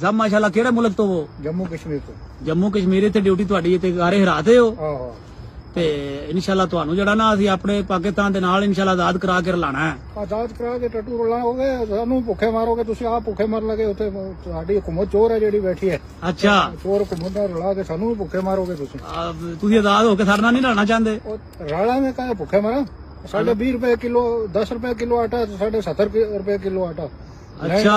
ਸਭ ਮਾਸ਼ਾਅੱਲਾ। ਕਿਹੜੇ ਮੁਲਕ ਤੋਂ ਹੋ? ਜੰਮੂ ਕਸ਼ਮੀਰ ਤੋਂ। ਜੰਮੂ ਕਸ਼ਮੀਰ ਤੇ ਡਿਊਟੀ ਤੁਹਾਡੀ ਤੇ ਗਾਰੇ ਹਰਾਤੇ ਹੋ ਆਹੋ। ਤੇ ਇਨਸ਼ਾਅੱਲਾ ਤੁਹਾਨੂੰ ਜਿਹੜਾ ਨਾ ਅਸੀਂ ਆਪਣੇ ਪਾਕਿਸਤਾਨ ਦੇ ਨਾਲ ਇਨਸ਼ਾਅੱਲਾ ਆਜ਼ਾਦ ਕਰਾ ਕੇ ਰਲਾਣਾ ਹੈ। ਆਜ਼ਾਦ ਕਰਾ ਕੇ ਟੱਟੂ ਰਲਾਓਗੇ, ਸਾਨੂੰ ਭੁੱਖੇ ਮਾਰੋਗੇ ਤੁਸੀਂ। ਆਪ ਭੁੱਖੇ ਮਰ ਲਗੇ ਉੱਥੇ। ਸਾਡੀ ਹਕੂਮਤ ਚੋਰ ਹੈ ਜਿਹੜੀ ਬੈਠੀ ਹੈ। ਅੱਛਾ, ਚੋਰ ਹਕੂਮਤ ਨਾਲ ਰਲਾ ਕੇ ਸਾਨੂੰ ਵੀ ਭੁੱਖੇ ਮਾਰੋਗੇ ਤੁਸੀਂ। ਤੁਸੀਂ ਆਜ਼ਾਦ ਹੋ ਕੇ ਸਾਡੇ ਨਾਲ ਨਹੀਂ ਰਹਿਣਾ ਚਾਹੁੰਦੇ? ਰਾਲਾ में कहा भूखे मरा। साढ़े 20 रुपए किलो, 10 रुपए किलो आटा, साढ़े 70 रुपए किलो आटा। ਅੱਛਾ,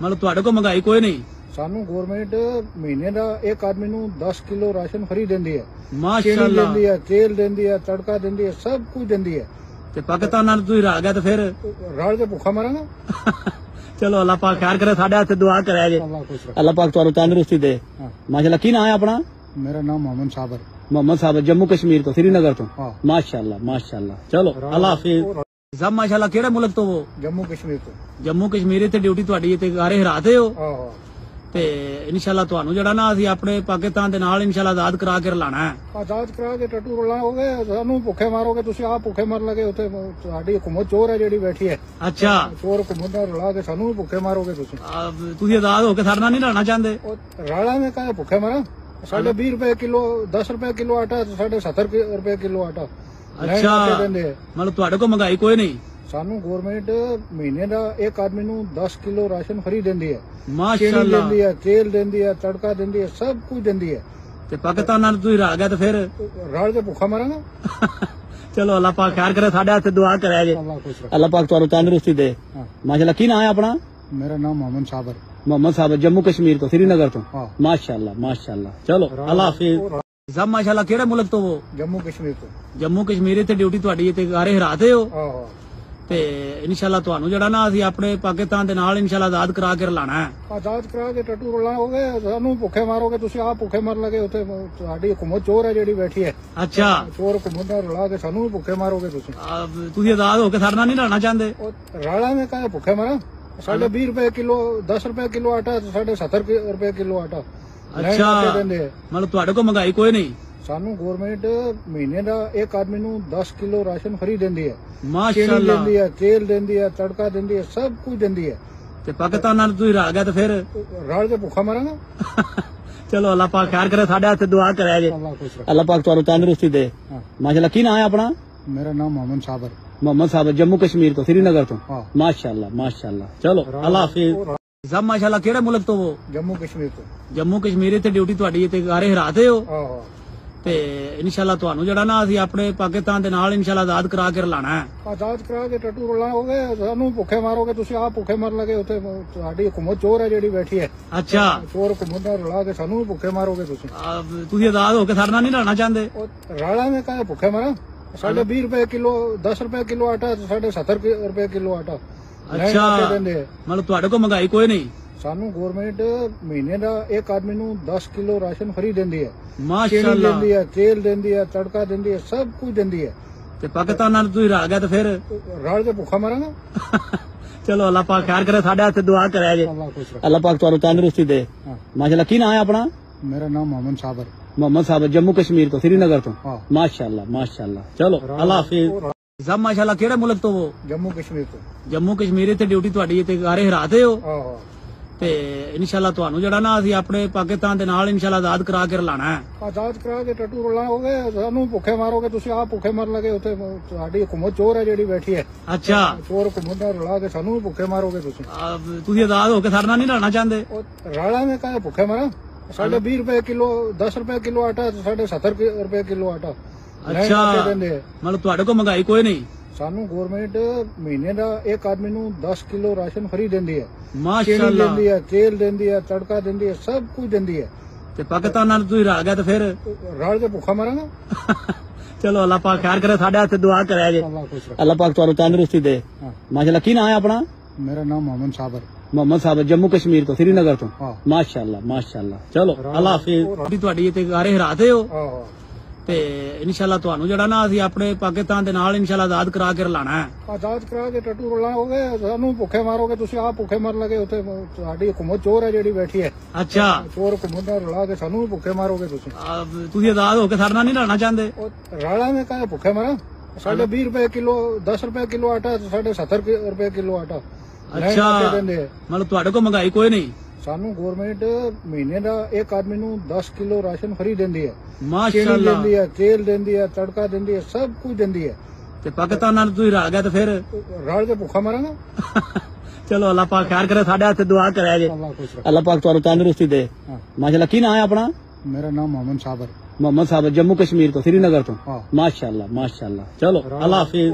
ਮਤਲਬ ਤੁਹਾਡੇ ਕੋਲ ਮਹਿੰਗਾਈ ਕੋਈ ਨਹੀਂ? ਸਾਨੂੰ ਗਵਰਨਮੈਂਟ ਮਹੀਨੇ ਦਾ ਇੱਕ ਆਦਮੀ ਨੂੰ 10 ਕਿਲੋ ਰਾਸ਼ਨ ਫਰੀ ਦਿੰਦੀ ਹੈ। ਮਾਸ਼ਾਅੱਲਾ ਦਿੰਦੀ ਹੈ, ਤੇਲ ਦਿੰਦੀ ਹੈ, ਤੜਕਾ ਦਿੰਦੀ ਹੈ, ਸਭ ਕੁਝ ਦਿੰਦੀ ਹੈ। ਤੇ ਪਾਕਿਸਤਾਨ ਨਾਲ ਤੁਸੀਂ ਰਲ ਗਿਆ ਤੇ ਫਿਰ ਰਲ ਕੇ ਭੁੱਖਾ ਮਰਾਂਗਾ। ਚਲੋ ਅੱਲਾਹ ਪਾਕ ਖੈਰ ਕਰੇ, ਸਾਡੇ ਹੱਥ ਦੁਆ ਕਰਿਆ ਜੇ। ਅੱਲਾਹ ਪਾਕ ਤੁਹਾਨੂੰ ਤੰਦਰੁਸਤੀ ਦੇ। ਮਾਸ਼ਾਅੱਲਾ। ਕੀ ਨਾਮ ਹੈ ਆਪਣਾ? ਮੇਰਾ ਨਾਮ मोहम्मद साबर। मोहम्मद साहब जम्मू कश्मीर तो श्रीनगर तो। माशाअल्लाह माशाअल्लाह। चलो अल्लाह हाफिज। सब माशाअल्लाह। केड़े मुल्क तो हो? जम्मू कश्मीर तो। जम्मू कश्मीर ते ड्यूटी ਤੁਹਾਡੀ ਤੇ ਗਾਰੇ ਹਰਾਤੇ ਹੋ ਆਹੋ। ਤੇ ਇਨਸ਼ਾਅੱਲਾ ਤੁਹਾਨੂੰ ਜਿਹੜਾ ਨਾ ਅਸੀਂ ਆਪਣੇ ਪਾਕਿਸਤਾਨ ਦੇ ਨਾਲ ਇਨਸ਼ਾਅੱਲਾ ਆਜ਼ਾਦ ਕਰਾ ਕੇ ਰਲਾਣਾ ਹੈ। ਆਜ਼ਾਦ ਕਰਾ ਕੇ ਟੱਟੂ ਰਲਾਓਗੇ, ਸਾਨੂੰ ਭੁੱਖੇ ਮਾਰੋਗੇ ਤੁਸੀਂ। ਆਪ ਭੁੱਖੇ ਮਰ ਲਗੇ ਉੱਥੇ। ਸਾਡੀ ਹਕੂਮਤ ਚੋਰ ਹੈ ਜਿਹੜੀ ਬੈਠੀ ਹੈ। ਅੱਛਾ, ਚੋਰ ਹਕੂਮਤ ਨਾਲ ਰਲਾ ਕੇ ਸਾਨੂੰ ਵੀ ਭੁੱਖੇ ਮਾਰੋਗੇ ਤੁਸੀਂ। ਤੁਸੀਂ ਆਜ਼ਾਦ ਹੋ ਕੇ ਸਾਡੇ ਨਾਲ ਨਹੀਂ ਰਹਿਣਾ ਚਾਹੁੰਦੇ? ਰਾਲਾ में कहा भूखे मरा। साढ़े 20 रुपए किलो, 10 रुपए किलो आटा, साढ़े 70 रुपए किलो आटा। ਅੱਛਾ, ਮਤਲਬ ਤੁਹਾਡੇ ਕੋਲ ਮਹਿੰਗਾਈ ਕੋਈ ਨਹੀਂ? ਸਾਨੂੰ ਗਵਰਨਮੈਂਟ ਮਹੀਨੇ ਦਾ ਇੱਕ ਆਦਮੀ ਨੂੰ 10 ਕਿਲੋ ਰਾਸ਼ਨ ਫਰੀ ਦਿੰਦੀ ਹੈ। ਮਾਸ਼ਾਅੱਲਾ ਦਿੰਦੀ ਹੈ, ਤੇਲ ਦਿੰਦੀ ਹੈ, ਤੜਕਾ ਦਿੰਦੀ ਹੈ, ਸਭ ਕੁਝ ਦਿੰਦੀ ਹੈ। ਤੇ ਪਾਕਿਸਤਾਨ ਨਾਲ ਤੁਸੀਂ ਰਲ ਗਿਆ ਤੇ ਫਿਰ ਰਲ ਕੇ ਭੁੱਖਾ ਮਰਾਂਗਾ। ਚਲੋ ਅੱਲਾਹ ਪਾਕ ਖੈਰ ਕਰੇ, ਸਾਡੇ ਹੱਥ ਦੁਆ ਕਰਿਆ ਜੇ। ਅੱਲਾਹ ਪਾਕ ਤੁਹਾਨੂੰ ਤੰਦਰੁਸਤੀ ਦੇ। ਮਾਸ਼ਾਅੱਲਾ। ਕੀ ਨਾਮ ਹੈ ਆਪਣਾ? ਮੇਰਾ ਨਾਮ मोहम्मद साबर। मोहम्मद साहब जम्मू कश्मीर तो श्रीनगर तो। माशाअल्लाह माशाअल्लाह। चलो अल्लाह हाफिज। सब माशाअल्लाह। केड़े मुल्क तो हो? जम्मू कश्मीर तो। जम्मू कश्मीर ते ड्यूटी ਤੁਹਾਡੀ ਤੇ ਗਾਰੇ ਹਰਾਤੇ ਹੋ ਆਹੋ। ਤੇ ਇਨਸ਼ਾਅੱਲਾ ਤੁਹਾਨੂੰ ਜਿਹੜਾ ਨਾ ਅਸੀਂ ਆਪਣੇ ਪਾਕਿਸਤਾਨ ਦੇ ਨਾਲ ਇਨਸ਼ਾਅੱਲਾ ਆਜ਼ਾਦ ਕਰਾ ਕੇ ਰਲਾਣਾ ਹੈ। ਆਜ਼ਾਦ ਕਰਾ ਕੇ ਟੱਟੂ ਰਲਾਓਗੇ, ਸਾਨੂੰ ਭੁੱਖੇ ਮਾਰੋਗੇ ਤੁਸੀਂ। ਆਪ ਭੁੱਖੇ ਮਰ ਲਗੇ ਉੱਥੇ। ਸਾਡੀ ਹਕੂਮਤ ਚੋਰ ਹੈ ਜਿਹੜੀ ਬੈਠੀ ਹੈ। ਅੱਛਾ, ਚੋਰ ਹਕੂਮਤ ਨਾਲ ਰਲਾ ਕੇ ਸਾਨੂੰ ਵੀ ਭੁੱਖੇ ਮਾਰੋਗੇ ਤੁਸੀਂ। ਤੁਸੀਂ ਆਜ਼ਾਦ ਹੋ ਕੇ ਸਾਡੇ ਨਾਲ ਨਹੀਂ ਰਹਿਣਾ ਚਾਹੁੰਦੇ? ਰਾਲਾ में कहा भूखे मरा। साढ़े 20 रुपए किलो, 10 रुपए किलो आटा, साढ़े 70 रुपए किलो आटा। ਅੱਛਾ, ਮਤਲਬ ਤੁਹਾਡੇ ਕੋਲ ਮਹਿੰਗਾਈ ਕੋਈ ਨਹੀਂ? ਸਾਨੂੰ ਗਵਰਨਮੈਂਟ ਮਹੀਨੇ ਦਾ ਇੱਕ ਆਦਮੀ ਨੂੰ 10 ਕਿਲੋ ਰਾਸ਼ਨ ਫਰੀ ਦਿੰਦੀ ਹੈ। ਮਾਸ਼ਾਅੱਲਾ ਦਿੰਦੀ ਹੈ, ਤੇਲ ਦਿੰਦੀ ਹੈ, ਤੜਕਾ ਦਿੰਦੀ ਹੈ, ਸਭ ਕੁਝ ਦਿੰਦੀ ਹੈ। ਤੇ ਪਾਕਿਸਤਾਨ ਨਾਲ ਤੁਸੀਂ ਰਲ ਗਿਆ ਤੇ ਫਿਰ ਰਲ ਕੇ ਭੁੱਖਾ ਮਰਾਂਗਾ। ਚਲੋ ਅੱਲਾਹ ਪਾਕ ਖੈਰ ਕਰੇ, ਸਾਡੇ ਹੱਥ ਦੁਆ ਕਰਿਆ ਜੇ। ਅੱਲਾਹ ਪਾਕ ਤੁਹਾਨੂੰ ਤੰਦਰੁਸਤੀ ਦੇ। ਮਾਸ਼ਾਅੱਲਾ। ਕੀ ਨਾਮ ਹੈ ਆਪਣਾ? ਮੇਰਾ ਨਾਮ मोहम्मद साबर। मोहम्मद साहब जम्मू कश्मीर तो श्रीनगर तो। माशाअल्लाह माशाअल्लाह। चलो अल्लाह हाफिज। सब माशाअल्लाह। केड़े मुल्क तो हो? जम्मू कश्मीर तो। जम्मू कश्मीर ਤੇ ਡਿਊਟੀ ਤੁਹਾਡੀ ਤੇ ਗਾਰੇ ਹਰਾਤੇ ਹੋ ਆਹੋ। ਤੇ ਇਨਸ਼ਾਅੱਲਾ ਤੁਹਾਨੂੰ ਜਿਹੜਾ ਨਾ ਅਸੀਂ ਆਪਣੇ ਪਾਕਿਸਤਾਨ ਦੇ ਨਾਲ ਇਨਸ਼ਾਅੱਲਾ ਆਜ਼ਾਦ ਕਰਾ ਕੇ ਰਲਾਣਾ ਹੈ। ਆਜ਼ਾਦ ਕਰਾ ਕੇ ਟੱਟੂ ਰਲਾਓਗੇ, ਸਾਨੂੰ ਭੁੱਖੇ ਮਾਰੋਗੇ ਤੁਸੀਂ। ਆਪ ਭੁੱਖੇ ਮਰ ਲਗੇ ਉੱਥੇ। ਸਾਡੀ ਹਕੂਮਤ ਚੋਰ ਹੈ ਜਿਹੜੀ ਬੈਠੀ ਹੈ। ਅੱਛਾ, ਚੋਰ ਹਕੂਮਤ ਨਾਲ ਰਲਾ ਕੇ ਸਾਨੂੰ ਵੀ ਭੁੱਖੇ ਮਾਰੋਗੇ ਤੁਸੀਂ। ਤੁਸੀਂ ਆਜ਼ਾਦ ਹੋ ਕੇ ਸਾਡੇ ਨਾਲ ਨਹੀਂ ਰਹਿਣਾ ਚਾਹੁੰਦੇ? ਰਾਲਾ में कहा भूखे मरा। साढ़े 20 रुपए किलो, 10 रुपए किलो आटा, साढ़े 70 रुपए किलो आटा। ਅੱਛਾ, ਮਤਲਬ ਤੁਹਾਡੇ ਕੋਲ ਮਹਿੰਗਾਈ ਕੋਈ ਨਹੀਂ? ਸਾਨੂੰ ਗਵਰਨਮੈਂਟ ਮਹੀਨੇ ਦਾ ਇੱਕ ਆਦਮੀ ਨੂੰ 10 ਕਿਲੋ ਰਾਸ਼ਨ ਫਰੀ ਦਿੰਦੀ ਹੈ। ਮਾਸ਼ਾਅੱਲਾ ਦਿੰਦੀ ਹੈ, ਤੇਲ ਦਿੰਦੀ ਹੈ, ਤੜਕਾ ਦਿੰਦੀ ਹੈ, ਸਭ ਕੁਝ ਦਿੰਦੀ ਹੈ। ਤੇ ਪਾਕਿਸਤਾਨ ਨਾਲ ਤੁਸੀਂ ਰਲ ਗਿਆ ਤੇ ਫਿਰ ਰਲ ਕੇ ਭੁੱਖਾ ਮਰਾਂਗਾ। ਚਲੋ ਅੱਲਾਹ ਪਾਕ ਖੈਰ ਕਰੇ, ਸਾਡੇ ਹੱਥ ਦੁਆ ਕਰਿਆ ਜੇ। ਅੱਲਾਹ ਪਾਕ ਤੁਹਾਨੂੰ ਤੰਦਰੁਸਤੀ ਦੇ। ਮਾਸ਼ਾਅੱਲਾ। ਕੀ ਨਾਮ ਹੈ ਆਪਣਾ? ਮੇਰਾ ਨਾਮ मोहम्मद साबर। मोहम्मद साहब जम्मू कश्मीर तो श्रीनगर तो। माशाअल्लाह माशाअल्लाह। चलो अल्लाह हाफिज। सब माशाअल्लाह। केड़े मुल्क तो हो? जम्मू कश्मीर तो। जम्मू कश्मीर ਤੇ ਡਿਊਟੀ ਤੁਹਾਡੀ ਤੇ ਗਾਰੇ ਹਰਾਤੇ ਹੋ ਆਹੋ। ਤੇ ਇਨਸ਼ਾਅੱਲਾ ਤੁਹਾਨੂੰ ਜਿਹੜਾ ਨਾ ਅਸੀਂ ਆਪਣੇ ਪਾਕਿਸਤਾਨ ਦੇ ਨਾਲ ਇਨਸ਼ਾਅੱਲਾ ਆਜ਼ਾਦ ਕਰਾ ਕੇ ਰਲਾਣਾ ਹੈ। ਆਜ਼ਾਦ ਕਰਾ ਕੇ ਟੱਟੂ ਰਲਾਓਗੇ, ਸਾਨੂੰ ਭੁੱਖੇ ਮਾਰੋਗੇ ਤੁਸੀਂ। ਆਪ ਭੁੱਖੇ ਮਰ ਲਗੇ ਉੱਥੇ। ਸਾਡੀ ਹਕੂਮਤ ਚੋਰ ਹੈ ਜਿਹੜੀ ਬੈਠੀ ਹੈ। ਅੱਛਾ, ਚੋਰ ਹਕੂਮਤ ਨਾਲ ਰਲਾ ਕੇ ਸਾਨੂੰ ਵੀ ਭੁੱਖੇ ਮਾਰੋਗੇ ਤੁਸੀਂ। ਤੁਸੀਂ ਆਜ਼ਾਦ ਹੋ ਕੇ ਸਾਡੇ ਨਾਲ ਨਹੀਂ ਰਹਿਣਾ ਚਾਹੁੰਦੇ? ਰਾਲਾ में कहा भूखे मरा। साढ़े 20 रुपए किलो, 10 रुपए किलो आटा, साढ़े 70 रुपए किलो आटा। ਅੱਛਾ, ਮਤਲਬ ਤੁਹਾਡੇ ਕੋਲ ਮਹਿੰਗਾਈ ਕੋਈ ਨਹੀਂ? ਸਾਨੂੰ ਗਵਰਨਮੈਂਟ ਮਹੀਨੇ ਦਾ ਇੱਕ ਆਦਮੀ ਨੂੰ 10 ਕਿਲੋ ਰਾਸ਼ਨ ਫਰੀ ਦਿੰਦੀ ਹੈ। ਮਾਸ਼ਾਅੱਲਾ ਦਿੰਦੀ ਹੈ, ਤੇਲ ਦਿੰਦੀ ਹੈ, ਤੜਕਾ ਦਿੰਦੀ ਹੈ, ਸਭ ਕੁਝ ਦਿੰਦੀ ਹੈ। ਤੇ ਪਾਕਿਸਤਾਨ ਨਾਲ ਤੁਸੀਂ ਰਲ ਗਿਆ ਤੇ ਫਿਰ ਰਲ ਕੇ ਭੁੱਖਾ ਮਰਾਂਗਾ। ਚਲੋ ਅੱਲਾਹ ਪਾਕ ਖੈਰ ਕਰੇ, ਸਾਡੇ ਹੱਥ ਦੁਆ ਕਰਿਆ ਜੇ। ਅੱਲਾਹ ਪਾਕ ਤੁਹਾਨੂੰ ਤੰਦਰੁਸਤੀ ਦੇ। ਮਾਸ਼ਾਅੱਲਾ। ਕੀ ਨਾਮ ਹੈ ਆਪਣਾ? ਮੇਰਾ ਨਾਮ मोहम्मद साबर। मोहम्मद साहब जम्मू कश्मीर तो श्रीनगर तो। माशाअल्लाह माशाअल्लाह। चलो अल्लाह हाफिज। ਤੁਹਾਡੀ ਤੇ ਗਾਰੇ ਹਰਾਤੇ ਹੋ ਤੇ ਇਨਸ਼ਾਅੱਲਾ ਤੁਹਾਨੂੰ ਜਿਹੜਾ ਨਾ ਅਸੀਂ ਆਪਣੇ ਪਾਕਿਸਤਾਨ ਦੇ ਨਾਲ ਇਨਸ਼ਾਅੱਲਾ ਆਜ਼ਾਦ ਕਰਾ ਕੇ ਰਲਾਣਾ ਹੈ। ਆਜ਼ਾਦ ਕਰਾ ਕੇ ਟੱਟੂ ਰਲਾਓਗੇ, ਸਾਨੂੰ ਭੁੱਖੇ ਮਾਰੋਗੇ ਤੁਸੀਂ। ਆਪ ਭੁੱਖੇ ਮਰ ਲਗੇ ਉੱਥੇ। ਸਾਡੀ ਹਕੂਮਤ ਚੋਰ ਹੈ ਜਿਹੜੀ ਬੈਠੀ ਹੈ। ਅੱਛਾ, ਚੋਰ ਹਕੂਮਤ ਨਾਲ ਰਲਾ ਕੇ ਸਾਨੂੰ ਵੀ ਭੁੱਖੇ ਮਾਰੋਗੇ ਤੁਸੀਂ। ਤੁਸੀਂ ਆਜ਼ਾਦ ਹੋ ਕੇ ਸਾਡੇ ਨਾਲ ਨਹੀਂ ਰਹਿਣਾ ਚਾਹੁੰਦੇ? ਰਾਲਾ में कहा भूखे मरा। साढ़े 20 रुपए किलो, 10 रुपए किलो आटा, साढ़े 70 रुपए किलो आटा। ਅੱਛਾ, ਮਤਲਬ ਤੁਹਾਡੇ ਕੋਲ ਮਹਿੰਗਾਈ ਕੋਈ ਨਹੀਂ? ਸਾਨੂੰ ਗਵਰਨਮੈਂਟ ਮਹੀਨੇ ਦਾ ਇੱਕ ਆਦਮੀ ਨੂੰ 10 ਕਿਲੋ ਰਾਸ਼ਨ ਫਰੀ ਦਿੰਦੀ ਹੈ, ਚੀਨੀ ਮਾਸ਼ਾਅੱਲਾ। ਦਿੰਦੀ ਹੈ, ਤੇਲ ਦਿੰਦੀ ਹੈ, ਤੜਕਾ ਦਿੰਦੀ ਹੈ, ਸਭ ਕੁਝ ਦਿੰਦੀ ਹੈ। ਤੇ ਪਾਕਿਸਤਾਨ ਨਾਲ ਤੁਸੀਂ ਰਲ ਗਿਆ ਤੇ ਫਿਰ ਰਲ ਕੇ ਭੁੱਖਾ ਮਰਾਂਗਾ। ਚਲੋ ਅੱਲਾਹ ਪਾਕ ਖੈਰ ਕਰੇ, ਸਾਡੇ ਹੱਥ ਦੁਆ ਕਰਿਆ ਜੇ, ਅੱਲਾਹ ਖੁਸ਼ ਰੱਖੇ। ਅੱਲਾਹ ਪਾਕ ਤੁਹਾਨੂੰ ਤੰਦਰੁਸਤੀ ਦੇ। ਹਾਂ। ਮਾਸ਼ਾਅੱਲਾ। ਕੀ ਨਾਮ ਹੈ ਆਪਣਾ? ਮੇਰਾ ਨਾਮ मोहम्मद साबर। मोहम्मद साहब, जम्मू कश्मीर तो, श्रीनगर तो। हाँ। माशाअल्लाह माशाअल्लाह। चलो अल्लाह हाफिज।